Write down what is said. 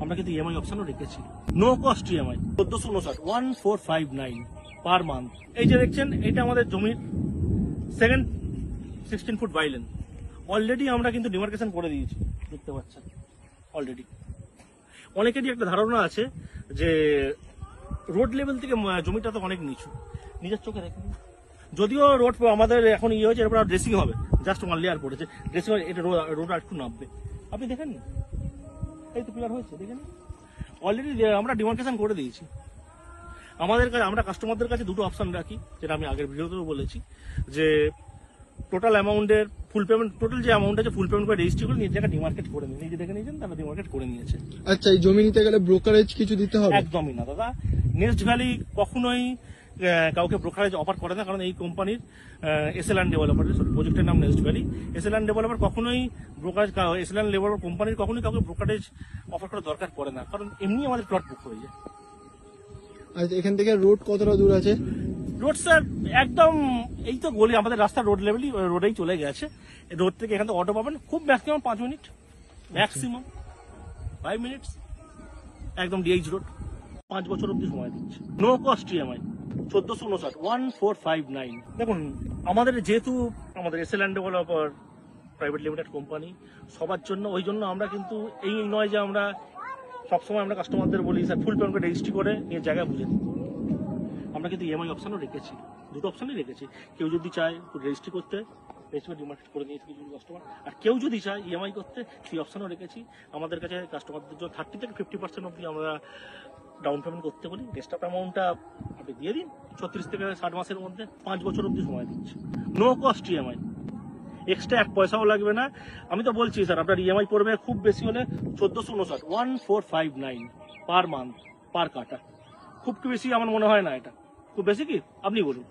আমরা কিন্তু ইএমআই অপশনও রেখেছি। No cost EMI 1459 1459 per month. এই যে দেখছেন এটা আমাদের জমির সেকেন্ড 16 ফুট বাইলেন। অলরেডি আমরা কিন্তু ডিমার্কেশন করে দিয়েছি, দেখতে পাচ্ছেন অলরেডি। অনেকেরই একটা ধারণা আছে যে রোড লেভেল থেকে জমিটা তো অনেক নিচু, নিজের চোখে দেখেন। যদিও রোড আমাদের এখন ইয়ে হয়েছে, এরপর ড্রেসিং হবে, জাস্ট ওয়ান লেয়ার পড়েছে ড্রেসিং, এটা রোড আর একটু নামবে। আপনি দেখেন এই তো পিলার হয়েছে, দেখেন অলরেডি আমরা ডিমার্কেশন করে দিয়েছি। আমাদের কাছে আমরা কাস্টমারদের কাছে দুটো অপশন রাখি, যেটা আমি আগের ভিডিওতেও বলেছি, যে টোটাল অ্যামাউন্টের ফুল পেমেন্ট, টোটাল যে অ্যামাউন্ট আছে ফুল পেমেন্ট করে রেজিস্ট্রি করে নিজে জায়গায় ডিমার্কেট করে নিন, নিজে দেখে নিয়েছেন তারা ডিমার্কেট করে নিয়েছে। আচ্ছা, এই জমি নিতে গেলে ব্রোকারেজ কিছু দিতে হবে? একদমই না দাদা, নেক্সট ভ্যালি কখনোই কাউকে ব্রোকারেজ অফার করে না, কারণ এই কোম্পানির এসএলএন ডেভেলপার, প্রজেক্টের নাম নেক্সট ভ্যালি। এসএলএন ডেভেলপার কখনোই ব্রোকারেজ, এসএলএন ডেভেলপার কোম্পানির কখনোই কাউকে ব্রোকারেজ অফার করার দরকার পড়ে না, কারণ এমনি আমাদের প্লট বুক হয়ে যায়। আচ্ছা, এখান থেকে রোড কতটা দূর আছে? রোড স্যার একদম এই তো গলি, আমাদের রাস্তা রোড লেভেলই, রোডেই চলে গেছে। রোড থেকে এখান থেকে অটো পাবেন খুব ম্যাক্সিমাম 5 মিনিট, ম্যাক্সিমাম 5 মিনিটস, একদম ডিএইচ রোড। 5 বছর অব্দি সময় দিচ্ছে। No cost EMI 1459 1459। দেখুন আমাদের যেহেতু আমাদের SLN developer private limited company সবার জন্য, ওই জন্য আমরা কিন্তু এই নয় যে আমরা সবসময় আমরা কাস্টমারদের বলি স্যার ফুল পেমেন্ট করে রেজিস্ট্রি করে নিয়ে জায়গায় বুঝে দিন। আমরা কিন্তু ইএমআই অপশনও রেখেছি, দুটো অপশনই রেখেছি। কেউ যদি চায় রেজিস্ট্রি করতে, রেজিস্ট্রি ডিমার্কেট করে নিয়েছে কিছু কাস্টমার, আর কেউ যদি চায় ইএমআই করতে, সেই অপশনও রেখেছি। আমাদের কাছে কাস্টমারদের জন্য 30 থেকে 50% অব্দি আমরা ডাউন পেমেন্ট করতে বলি। রেস্ট অফ অ্যামাউন্টটা আপনি দিয়ে দিন 36 থেকে 60 মাসের মধ্যে, 5 বছর অব্দি সময় দিচ্ছি। নো কস্ট ইএমআই, এক্সট্রা 1 পয়সাও লাগবে না। আমি তো বলছি স্যার আপনার ইএমআই পড়বে খুব বেশি হলে 1459 1459 পার মান্থ, পার কাটা। খুব বেশি আমার মনে হয় না, এটা খুব বেশি কি আপনি বলুন।